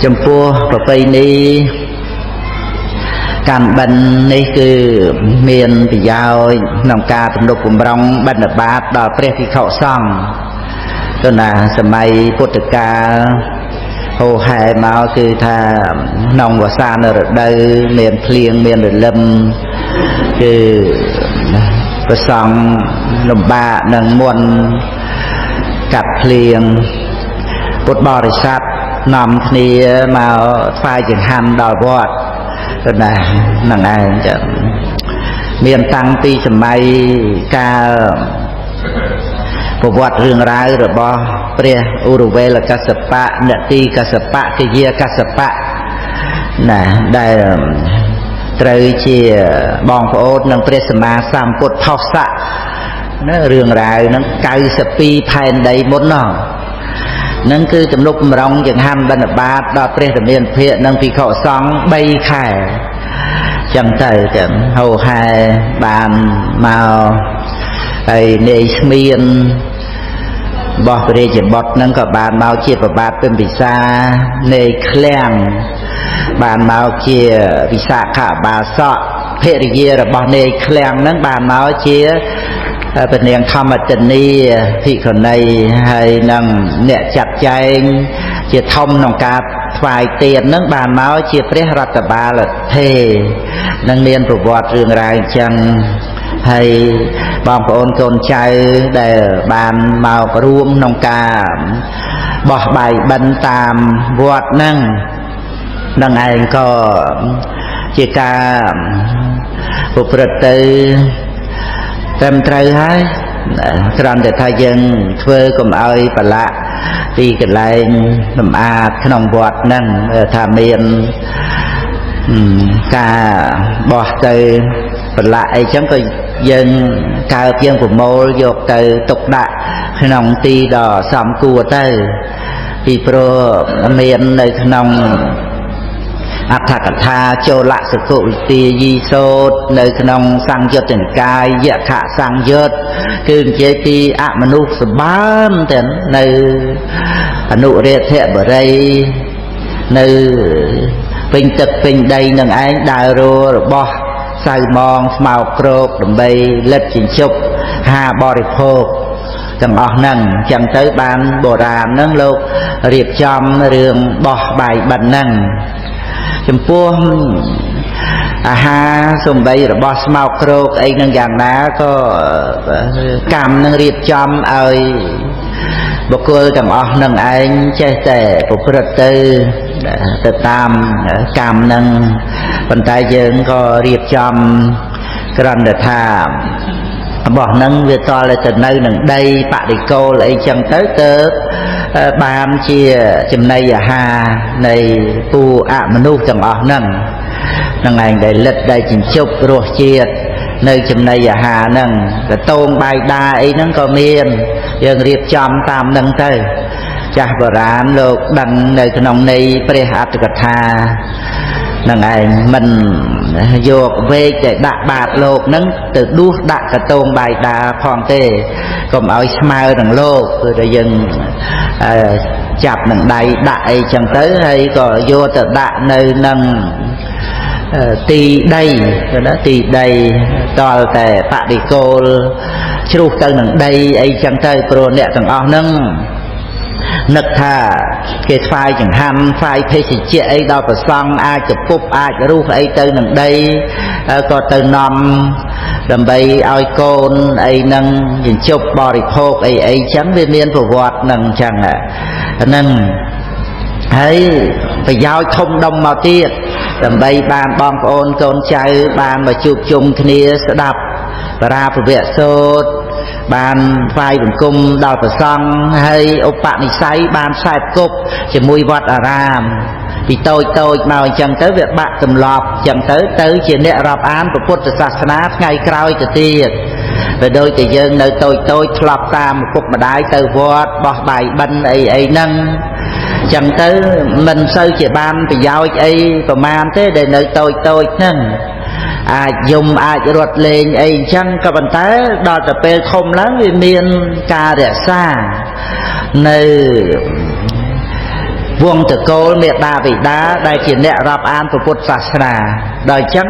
ចំពោះប្រពៃណីកម្មបិណ្ឌនេះគឺមានប្រយោជន៍ក្នុងការទំនុកបំរុងបិណ្ឌបាតដល់ព្រះភិក្ខុសង្ឃទៅណាសម័យពុទ្ធកាលហូហែមកគឺថាក្នុងវស្សានរដូវមានភ្លៀងមានរលឹមគឺប្រសង់លំបាកនឹងមុនកាត់ភ្លៀងពុទ្ធបរិស័ទនាំគ្នាមកថ្វាយចង្ហាន់ដល់វត្តទៅណាហ្នឹងឯងចឹងមានតាំងពីសម័យកាលប្រវត្តិរឿងរ៉ាវរបស់ព្រះឧរវេលកស្សបៈនទីកស្សបៈគយាកស្សបៈណាដែលត្រូវជាបងប្អូននឹងព្រះសម្មាសម្ពុទ្ធថោសៈណារឿងរ៉ាវហ្នឹង92ផែនដីមុននោះនឹងគឺទំនុកបំរុងចង្ហាន់បិណ្ឌបាតដល់ព្រះរាមាភិក្ខនិងភិក្ខុសង្ឃ3ខែចឹងទៅចឹងហូហែបានមកហើយនាយស្មៀនរបស់ព្រះរាជបុត្រហ្នឹងក៏បានមកជាប្របាទពិមពិសានាយឃ្លាំងបានមកជាវិសាខបាសកភរិយារបស់នាយឃ្លាំងហ្នឹងបានមកជាព្រះនាងធម្មទនីភិក្ខុនីហើយនឹងអ្នកចាត់ចែងជាធំក្នុងការថ្វាយទាននឹងបានមកជាព្រះរដ្ឋបាលថេរនឹងមានប្រវត្តិរឿងរ៉ាវអញ្ចឹងហើយបងប្អូនកូនចៅដែលបានមករួមក្នុងការបោះបាយបិណ្ឌតាមវត្តហ្នឹងនឹងឯងក៏ជាការប្រព្រឹត្តទៅត្រឹមត្រូវហើយគ្រាន់តែថាយើងធ្វើកុំឲ្យប្រឡាក់ពីកន្លែងលំអាតក្នុងវត្តហ្នឹងថាមានការបោះទៅប្រឡាក់អីចឹងក៏យើងកើបយើងប្រមូលយកទៅទុកដាក់ក្នុងទីដ៏សមគួរទៅពីព្រោះមាននៅក្នុងអត្ថកថាចូលសកុលទាយីសោតនៅក្នុងសង្យុត្តនិកាយយខសង្យុត្តគឺនិយាយពីអមនុស្សសម្បានតែនៅអនុរាធបរិយនៅពេញទឹកពេញដីនឹងឯងដើរររបស់សៅមងស្មោកគ្រោកដើម្បីលិតចិញ្ចប់ហាបរិភោគទាំងអស់ហ្នឹងចឹងទៅបានបុរាណហ្នឹងលោករៀបចំរឿងបោះបាយបិណ្ឌហ្នឹងចំពោះអាហារសំបីរបស់ស្មោកគ្រោកអីនឹងយ៉ាងណាក៏កម្មនឹងរៀបចំឲ្យបុគ្គលទាំងអស់នឹងឯងចេះតែប្រព្រឹត្តទៅតាមកម្មនឹងប៉ុន្តែយើងក៏រៀបចំគ្រាន់តែថារបស់ហ្នឹងវាតលទៅនៅនឹងដីបរិកូលអីចឹងទៅបានជាចំណីអាហារនៃពូអមនុស្សទាំងអស់ហ្នឹងនឹងឯងដែលលិតដែលចិញ្ចប់រសជាតិនៅចំណីអាហារហ្នឹងកតងបាយដាអីហ្នឹងក៏មានយើងរៀបចំតាមហ្នឹងទៅចាស់បុរាណលោកដឹងនៅក្នុងន័យព្រះអត្ថកថានឹងឯងមិនយកវែកតែដាក់បាតលោកហ្នឹងទៅដួសដាក់កតងបាយដាផងទេកុំឲ្យស្មើនឹងលោកគឺតែយើងចាប់នឹងដៃដាក់អីចឹងទៅហើយក៏យកទៅដាក់នៅនឹងទីដីណាទីដីតលតែបរិកូលជ្រុះទៅនឹងដីអីចឹងទៅព្រោះអ្នកទាំងអស់ហ្នឹងនឹកថាគេថ្វាយចង្ហាន់ថ្វាយភេសជ្ជៈអីដល់ប្រសង់អាចទៅពុបអាចរុះអីទៅនឹងដីក៏ទៅនាំដើម្បីឲ្យកូនអីនឹងជញ្ជប់បរិភោគអីចឹងវាមានប្រវត្តិនឹងចឹងហ្នឹងហើយប្រយោជន៍ធំដុំមកទៀតដើម្បីបានបងប្អូនកូនចៅបានមកជួបជុំគ្នាស្ដាប់បរាភវសូត្របានថ្វាយបង្គំដល់ព្រះសង្ឃហើយឧបនិស្ស័យបានខ្សែគប់ជាមួយវត្តអារាមពីតូចមកអញ្ចឹងទៅវាបាក់ទម្លាប់អញ្ចឹងទៅជាអ្នករាប់អានពុទ្ធសាសនាថ្ងៃក្រោយទៅទៀតបើដូចតែយើងនៅតូចធ្លាប់តាមឪពុកម្ដាយទៅវត្តបោះបាយបិណ្ឌអីហ្នឹងចឹងទៅមិនសូវជាបានប្រយោជន៍អីប្រមាណទេដែលនៅតូចហ្នឹងអាចយំអាចរត់លេងអីអញ្ចឹងក៏ប៉ុន្តែដល់ទៅពេលធំឡើងវាមានការរក្សានៅ វងតកូលមេត្តាបិតាដែលជាអ្នករាប់អានពុទ្ធសាសនាដោយអញ្ចឹង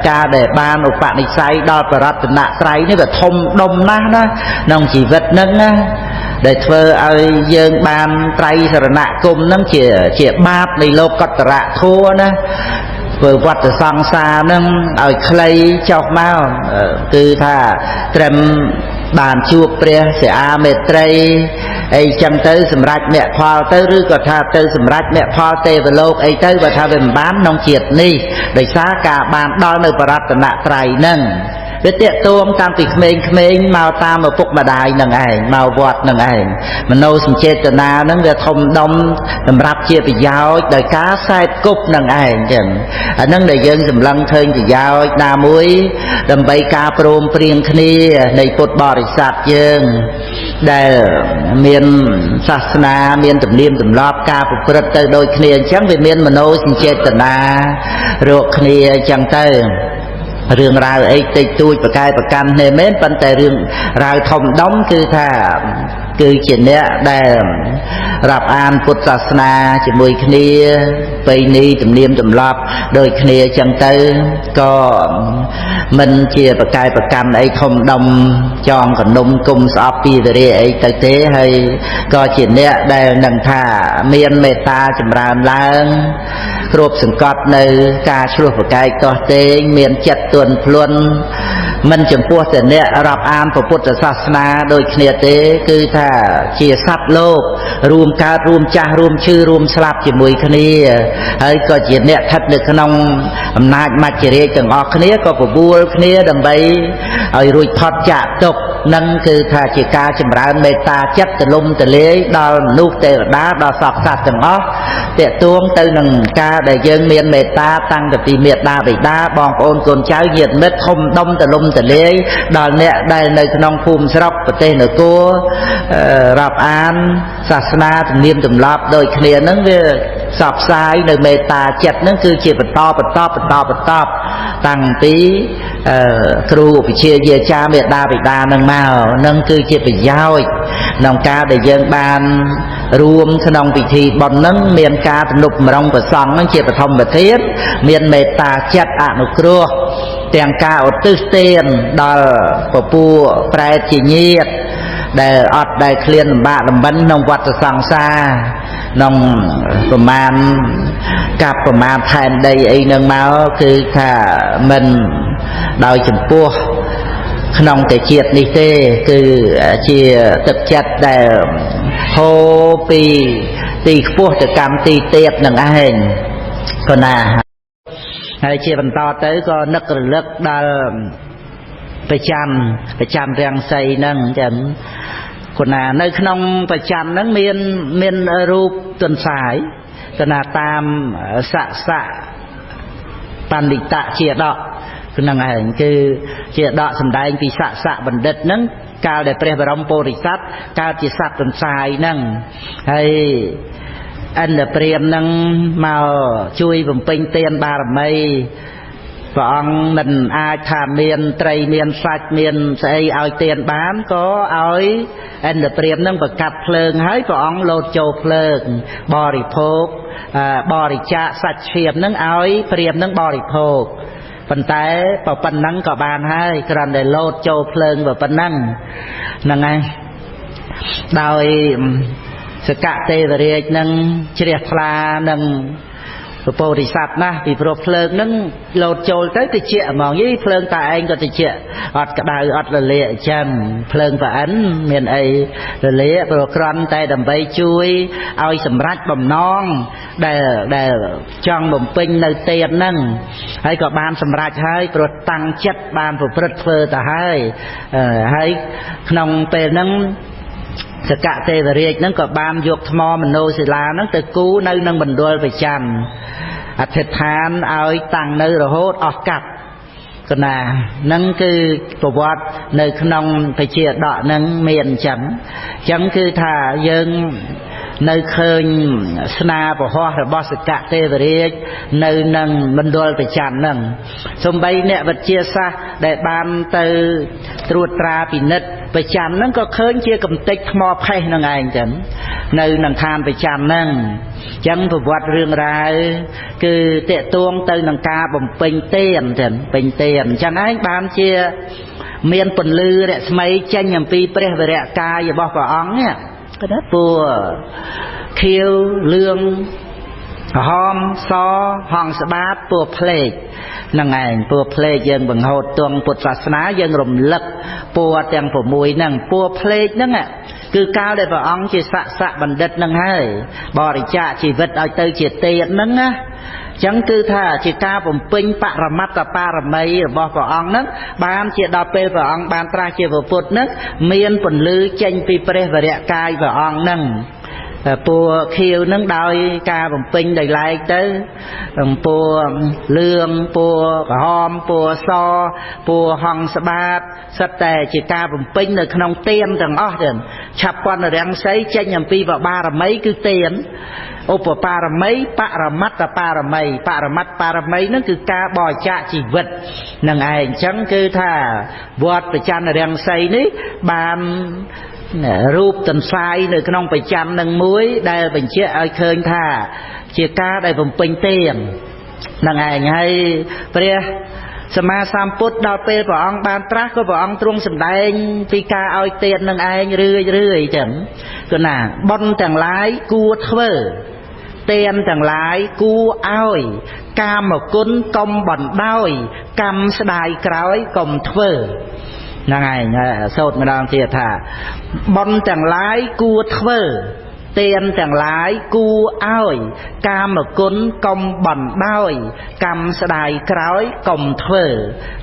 ការដែលបានឧបនិស្ស័យដល់បរតនត្រ័យនេះវាធំដុំណាស់ណាក្នុងជីវិតហ្នឹងណាដែលធ្វើឲ្យយើងបានត្រៃសរណគមហ្នឹងជាបាបនៃលោកតរៈធัวណាធ្វើវត្តសង្សារហ្នឹងឲ្យខ្លីចុះមកគឺថាត្រឹមបានជួបព្រះសិអាមេត្រីអីចឹងទៅសម្រាប់អ្នកផលទៅឬក៏ថាទៅសម្រាប់អ្នកផលទេវលោកអីទៅបើថាវាមិនបានក្នុងជាតិនេះដោយសារការបានដល់នៅបរតនត្រ័យហ្នឹងវាតាក់ទងតាំងពីក្មេងៗមកតាមឪពុកម្ដាយនឹងឯងមកវត្តនឹងឯងមនោសញ្ចេតនានឹងវាធំដុំសម្រាប់ជាប្រយោជន៍ដោយការខ្សែគប់នឹងឯងចឹងអានឹងដែលយើងសម្លឹងឃើញប្រយោជន៍ណាមួយដើម្បីការព្រមព្រៀងគ្នានៃពុទ្ធបរិស័ទយើងដែលមានសាសនាមានទំនៀមទម្លាប់ការប្រព្រឹត្តទៅដូចគ្នាអញ្ចឹងវាមានមនោសញ្ចេតនារកគ្នាអញ្ចឹងទៅរឿងរ៉ាវអីតិចតួចប្រកែប្រកាន់គ្នាមែនប៉ុន្តែរឿងរ៉ាវធំដុំគឺថាគឺជាអ្នកដែលរាប់អានពុទ្ធសាសនាជាមួយគ្នាបៃនីទំនៀមទម្លាប់ដូចគ្នាចឹងទៅក៏មិនជាប្រកែប្រកាន់អីធំដុំចងកនុំគុំស្អប់ពីវិរិយអីទៅទេហើយក៏ជាអ្នកដែលនឹងថាមានមេត្តាចម្រើនឡើងគ្រប់សង្កត់នៅការឆ្លោះប្រកែកទាស់ទែងមានចិត្តទន់ភ្លន់មិនចំពោះតែអ្នករាប់អានពុទ្ធសាសនាដូចគ្នាទេគឺថាជាសត្វលោករួមកើតរួមចាស់រួមឈឺរួមស្លាប់ជាមួយគ្នាហើយក៏ជាអ្នកស្ថិតនៅក្នុងអំណាចមច្ចរាជទាំងអស់គ្នាក៏បបួលគ្នាដើម្បីឲ្យរួចផុតចាកទុក្ខនឹងគឺថាជាការចម្រើនមេត្តាចិត្តទលំទលាយដល់មនុស្សទេវតាដល់សត្វសត្វទាំងអស់តេតួងទៅនឹងការដែលយើងមានមេត្តាតាំងពីមេត្តាបិតាបងប្អូនកូនចៅញាតិមិត្តធំដុំទលំទលាយដល់អ្នកដែលនៅក្នុងភូមិស្រុកប្រទេសនគររាប់អានសាសនាទំនៀមទម្លាប់ដូចគ្នានឹងវាផ្សព្វផ្សាយនៅមេត្តាចិត្តនឹងគឺជាបន្តតាំងពីគ្រូវិជាយាចាមេត្តាបិតានឹងមកនឹងគឺជាប្រយោជន៍ក្នុងការដែលយើងបានរួមក្នុងពិធីបុណ្យនឹងមានការទំនុកម្រងប្រសង់នឹងជាបឋមធាតុមានមេត្តាចិត្តអនុគ្រោះទាំងការឧទ្ទិសទានដល់ពពួកប្រែតជាញាតិដែលអត់ដែលឃ្លានលំបាកលំបិនក្នុងវត្តសង្សារក្នុងប្រមាណកាប់ប្រមាណផែនដីអីនឹងមកគឺថាមិនដោយចំពោះក្នុងតែជាតិនេះទេគឺជាទឹកចិត្តដែលហូរពីទីខ្ពស់ទៅកម្មទីទាបនឹងឯងក៏ណាហើយជាបន្តទៅក៏នឹករលឹកដល់ប្រចាំរាំងសីហ្នឹងចឹងគណានៅក្នុងប្រចាំហ្នឹងមានរូបទន្សាយគណាតាមសៈបណ្ឌិតជាដកហ្នឹងឯងគឺជាដកសម្ដែងពីសៈបណ្ឌិតហ្នឹងកាលដែលព្រះបរមពុរិស័ទកើតជាសត្វទន្សាយហ្នឹងហើយអន្តព្រាមនឹងមកជួយបំពេញទានបារមីព្រះអង្គមិនអាចថាមានត្រីមានសាច់មានស្អីឲ្យទានបានក៏ឲ្យអន្តព្រាមនឹងប្រកាត់ភ្លើងហើយព្រះអង្គលោតចូលភ្លើងបរិភោគបរិច្ចាគសាច់ឈាមនឹងឲ្យព្រាមនឹងបរិភោគប៉ុន្តែប៉ុណ្ណឹងក៏បានហើយគ្រាន់តែលោតចូលភ្លើងប៉ុណ្ណឹងហ្នឹងហើយដោយសកទេវរាជនឹងជ្រះថ្លានឹងពពោធិសត្វណាស់ពីព្រោះភ្លើងនឹងលោតចូលទៅតិចហ្មងយីភ្លើងតែឯងក៏តិចអត់ក្តៅអត់រលាកអញ្ចឹងភ្លើងប្រអិនមានអីរលាកព្រោះគ្រាន់តែដើម្បីជួយឲ្យសម្រេចបំណងដែលចង់បំពេញនៅទានហ្នឹងហើយក៏បានសម្រេចហើយព្រោះតាំងចិត្តបានប្រព្រឹត្តធ្វើទៅហើយក្នុងពេលហ្នឹងសកទេវរាជហ្នឹងក៏បានយកថ្មមនោសិលាហ្នឹងទៅគូនៅនឹងមណ្ឌលប្រចាំអធិដ្ឋានឲ្យតាំងនៅរហូតអស់កាប់កណាហ្នឹងគឺប្រវត្តិនៅក្នុងពជាដកហ្នឹងមានអញ្ចឹងគឺថាយើងនៅឃើញស្នាប្រហោះរបស់សកទេវរាជនៅនឹងមណ្ឌលប្រចាំហ្នឹងសំបីអ្នកវិទ្យាសាស្ត្រដែលបានទៅត្រួតត្រាពិនិត្យ ប្រចាំហ្នឹងក៏ឃើញជាកំតិចថ្មផេះនឹងឯងចឹងនៅនឹងឋានប្រចាំហ្នឹងចឹងប្រវត្តិរឿងរ៉ាវគឺតេតួងទៅនឹងការបំពេញទានចឹងពេញទានចឹងឯងបានជាមានពន្លឺរស្មីចេញអំពីព្រះវរកាយរបស់ព្រះអង្គនេះគាត់ថាពួរខៀវលឿងក្រហមសហងស្បាតពួរផ្លេកហ្នឹងឯងពួរផ្លេកយើងបង្ហូតទងពុទ្ធសាសនាយើងរំលឹកពួរទាំង6ហ្នឹងពួរផ្លេកហ្នឹងគឺកាលដែលព្រះអង្គជាស័កបណ្ឌិតហ្នឹងហើយបរិច្ចាគជីវិតឲ្យទៅជាទេពហ្នឹងណាចឹងគឺថាជាការបំពេញបរមត្តបារមីរបស់ព្រះអង្គហ្នឹងបានជាដល់ពេលព្រះអង្គបានត្រាស់ជាពុទ្ធហ្នឹងមានពន្លឺចេញពីព្រះវរកាយព្រះអង្គហ្នឹងពួរខៀវនឹងដោយការបំពេញដោយឡែកទៅពួរលឿងពួរក្រហមពួរសពួរហង្សបាតសិតតែជាការបំពេញនៅក្នុងទានទាំងអស់ទាំងឆាប់ពន្ធរាំងសីចេញអំពីបារមីគឺទានឧបបារមីបរមត្តបារមីបរមត្តបារមីនឹងគឺការបរិច្ចាគជីវិតនឹងឯងអញ្ចឹងគឺថាវត្តប្រច័នរាំងសីនេះបានរូបទន្សាយនៅក្នុងប្រចាំនឹងមួយដែលបញ្ជាក់ឲ្យឃើញថាជាការដែលបំពេញទាននឹងឯងហើយព្រះសម្មាសម្ពុទ្ធដល់ពេលព្រះអង្គបានត្រាស់ក៏ព្រះអង្គទ្រង់សម្ដែងពីការឲ្យទាននឹងឯងរឿយចឹងគឺណាបុណ្យទាំងឡាយគួរធ្វើទានទាំងឡាយគួរឲ្យកាមគុណកុំបណ្ដោយកម្មស្ដាយក្រោយកុំធ្វើហ្នឹងឯងសូត្រម្ដងទៀតថាបុណ្យទាំងឡាយគួរធ្វើទានទាំងឡាយគួរឲ្យកាមគុណកុំបណ្ដោយកម្មស្ដាយក្រោយកុំធ្វើ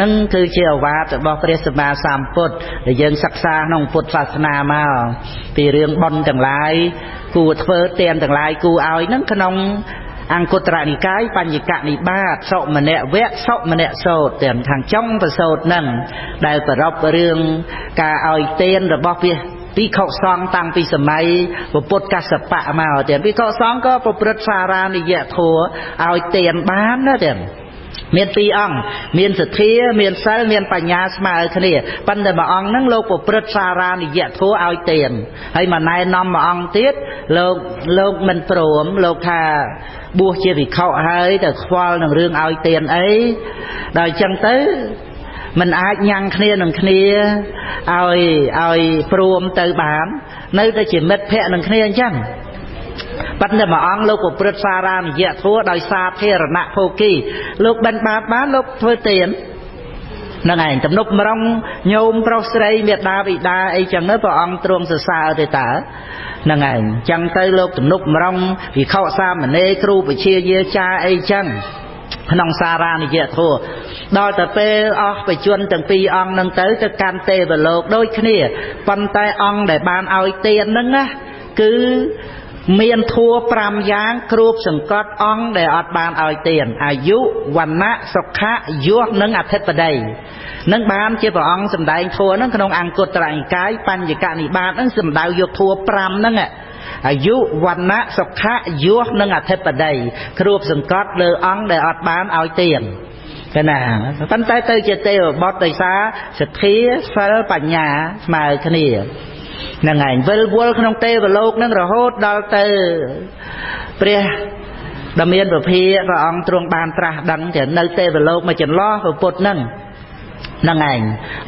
នឹងគឺជាឱវាទរបស់ព្រះសម្មាសម្ពុទ្ធដែលយើងសិក្សាក្នុងពុទ្ធសាសនាមកពីរឿងបុណ្យទាំងឡាយគួរធ្វើទានទាំងឡាយគួរឲ្យនឹងក្នុងអង្គុត្តរនិកាយបញ្ញកនិបាតសុមនវៈសុមនសូត្រទាំងខាងចុងប្រសូត្រនឹងដែលប្រពរឿងការឲ្យទានរបស់ភិក្ខុសង្ឃតាំងពីសម័យពុទ្ធកស្សបៈមកទៀតភិក្ខុសង្ឃក៏ប្រព្រឹត្តសារានិយធម៌ឲ្យទានបានណាទៀតមាន2អង្គមានសទ្ធាមានសិលមានបញ្ញាស្មើគ្នាប៉ុន្តែមួយអង្គហ្នឹងលោកប្រព្រឹត្តសារានិយធម៌ឲ្យទានហើយមកណែនាំមួយអង្គទៀតលោកមិនព្រមលោកថាបួសជាភិក្ខុហើយតែខ្វល់នឹងរឿងឲ្យទានអីដល់អញ្ចឹងទៅមិនអាចញ៉ាំងគ្នានឹងគ្នាឲ្យព្រមទៅបាននៅតែជាមិត្តភក្តិនឹងគ្នាអញ្ចឹងប៉ុន្តែមួយអង្គលោកប្រព្រឹត្តសារានិយធម៌ដោយសាធារណៈភោគីលោកបិណ្ឌបាតបានលោកធ្វើទានហ្នឹងឯងទំនប់មរងញោមប្រុសស្រីមេដាបិតាអីចឹងទៅព្រះអង្គទ្រង់សរសើរទៅតើហ្នឹងឯងចឹងទៅលោកទំនប់មរងវិខសាមណេរគ្រូបជាយាចាអីចឹងក្នុងសារានិយធម៌ដល់តែពេលអស់បច្ចុប្បន្នទាំង2អង្គហ្នឹងទៅកាន់ទេវលោកដូចគ្នាប៉ុន្តែអង្គដែលបានឲ្យទានហ្នឹងណាគឺមានធัว5យ៉ាងគ្របសង្កត់អង្គដែលអត់បានឲ្យទានអាយុវណ្ណៈសុខៈយសនិងអធិបតីនឹងបានជាព្រះអង្គសម្ដែងធัวហ្នឹងក្នុងអង្គុត្តរនិកាយបញ្ញកនិបាតហ្នឹងសម្ដៅយកធัว5ហ្នឹងអាយុវណ្ណៈសុខៈយសនិងអធិបតីគ្របសង្កត់លើអង្គដែលអត់បានឲ្យទានគេណាប៉ុន្តែទៅជាទេវបុត្រដោយសារសទ្ធាសិលបញ្ញាស្មើគ្នាហ្នឹងឯងវិលវល់ក្នុងទេវលោកហ្នឹងរហូតដល់ទៅព្រះដ៏មានពភាព្រះអង្គទ្រង់បានត្រាស់ដឹងថានៅទេវលោកមកចន្លោះពុទ្ធហ្នឹងឯង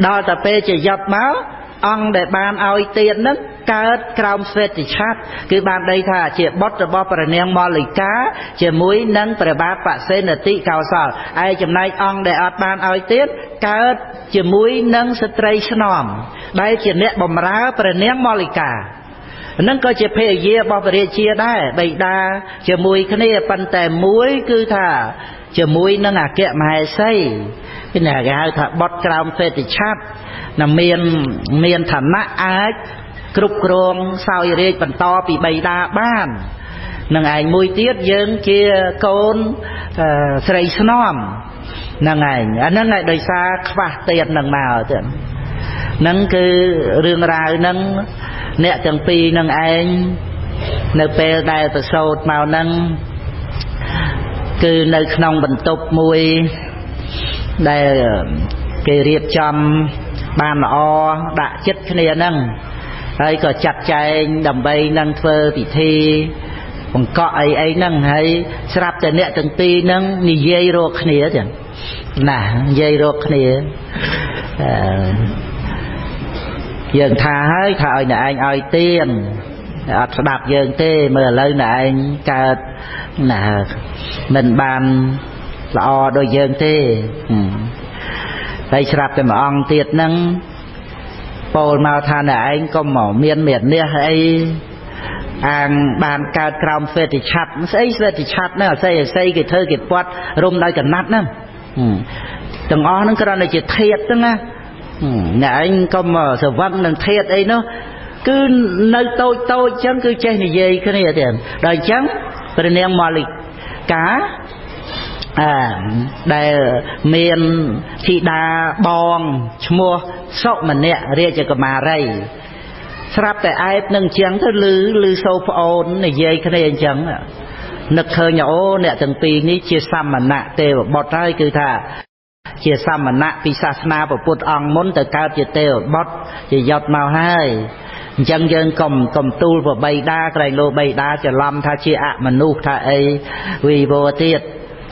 ដល់តែពេលជាយប់មកអង្គដែលបានឲ្យទានហ្នឹងកើតក្រោមស្វេតឆ័ត្រគឺបានដីថាជាបុត្ររបស់ព្រះនាងមល្លិកាជាមួយនឹងព្រះបាទបសេនតិកោសលឯចំណែកអង្គដែលអត់បានឲ្យទានកើតជាមួយនឹងស្ត្រីស្នំដែលជាអ្នកបម្រើព្រះនាងមល្លិកានឹងក៏ជាភរិយារបស់ព្រះរាជាដែរបិតាជាមួយគ្នាប៉ុន្តែមួយគឺថាជាមួយនឹងអគ្គមហេសីគេហៅថាបុត្រក្រោមស្វេតឆ័ត្រមានឋានៈអាចគ្រប់គ្រងសោយរាជបន្តពីបិតាបាននឹងឯងមួយទៀតយើងជាកូនស្រីស្នំនឹងឯងអាហ្នឹងឯងដោយសារខ្វះទាននឹងមកទៀតហ្នឹងគឺរឿងរ៉ាវហ្នឹងអ្នកទាំងពីរនឹងឯងនៅពេលដែលប្រសូតមកហ្នឹងគឺនៅក្នុងបន្ទប់មួយដែលគេរៀបចំ banល្អដាក់ចិត្តគ្នាហ្នឹងហើយក៏ចាត់ចែងដើម្បីនឹងធ្វើពិធីបង្កក់អីហ្នឹងហើយស្រាប់តែអ្នកទាំងពីរហ្នឹងនិយាយរកគ្នាចឹងណានិយាយរកគ្នាយើងថាហើយថាឲ្យអ្នកឯងឲ្យទៀនអត់ស្ដាប់យើងទេមើលឥឡូវអ្នកឯងកើតណាមិនបានល្អដូចយើងទេហើយស្រាប់តែមួយអង្គទៀតហ្នឹងពោលមកថាអ្នកឯងកុំមកមានមេនេះអីអាងបានកើតក្រោមស្វេតិឆ័ត្រស្អីស្វេតិឆ័ត្រហ្នឹងអស័យគេធ្វើគេពាត់រុំដោយកណាត់ហ្នឹងទាំងអស់ហ្នឹងគ្រាន់តែជាធាតុហ្នឹងណាអ្នកឯងកុំស្រវឹងនឹងធាតុអីនោះគឺនៅតូចតូចអញ្ចឹងគឺចេះនិយាយគ្នាទៀតដល់អញ្ចឹងព្រះនាងម៉ាលីកាដែលមានធីតាបងឈ្មោះសុមនៈរាជកុមារីស្រាប់តែអែបនឹងអញ្ចឹងទៅឮសូរប្អូននិយាយគ្នាអញ្ចឹងនឹកឃើញអូអ្នកទាំងពីរនេះជាសមណៈទេវបុត្រហើយគឺថាជាសមណៈពីសាសនាពុទ្ធអង្គមុនទៅកើតជាទេវបុត្រជាយត់មកហើយអញ្ចឹងយើងកុំទូលប្របីតាក្រែងលោបីតាច្រឡំថាជាអមនុស្សថាអីវីវោទៀត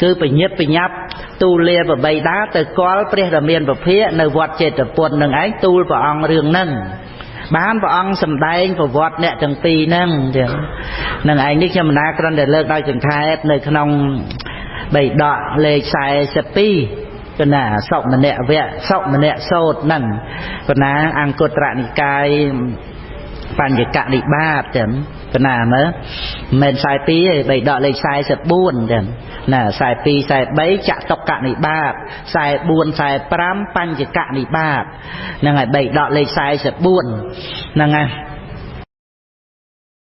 គឺបញ្ញាប់បញ្ញាប់ទូលលាប្របីតាទៅគាល់ព្រះរាមាភិក្ខនៅវត្តចេតពុននឹងឯងទូលព្រះអង្គរឿងហ្នឹងបានព្រះអង្គសម្ដែងប្រវត្តិអ្នកទាំងពីរហ្នឹងចឹងនឹងឯងនេះខ្ញុំមិនណាគ្រាន់តែលើកដោយសង្ខេបនៅក្នុងបៃដកលេខ42កណាសុមនៈវៈសុមនៈសោតហ្នឹងកណាអង្គត្រនិកាយបញ្ញកនិបាតចឹងកណាមើលមិន42ទេបៃដកលេខ44ចឹងណា42 43ចតុកនិបាត44 45បញ្ញកនិបាតហ្នឹងហើយបៃដកលេខ44ហ្នឹងហើយ